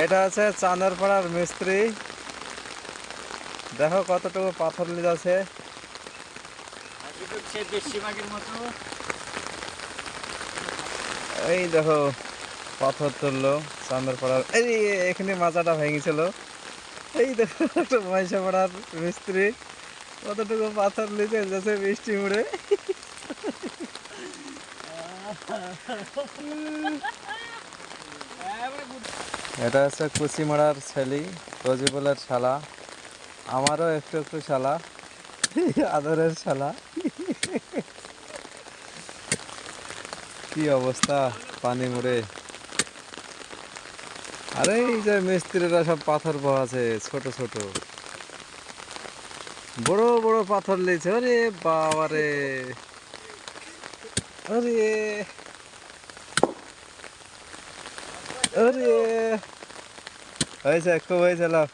এটা হচ্ছে চাঁদরপাড়ার মিস্ত্রি। দেখো কতটুকু পাথর লিজ আছে। এই দেখো পাথর তুললো চাঁদরপাড়ার, এই এখানে মাচাটা ভেঙেছিল। এই দেখো একটা মহিষাপাড়ার মিস্ত্রি কতটুকু পাথর লিচে যাচ্ছে বৃষ্টি মুড়ে। এটা হচ্ছে কুচিমারার ছেলি, রজিবুলের শালা, আমারও একটু একটু শালা, আদরের শালা। কি অবস্থা পানি মুড়ে। আরে এই যে মিস্ত্রিরা সব পাথর বহাছে, ছোট ছোট বড় বড় পাথর লিয়েছে। আরে বাবারে, আরে আরে হয়েছে, খুব হয়েছে লাভ।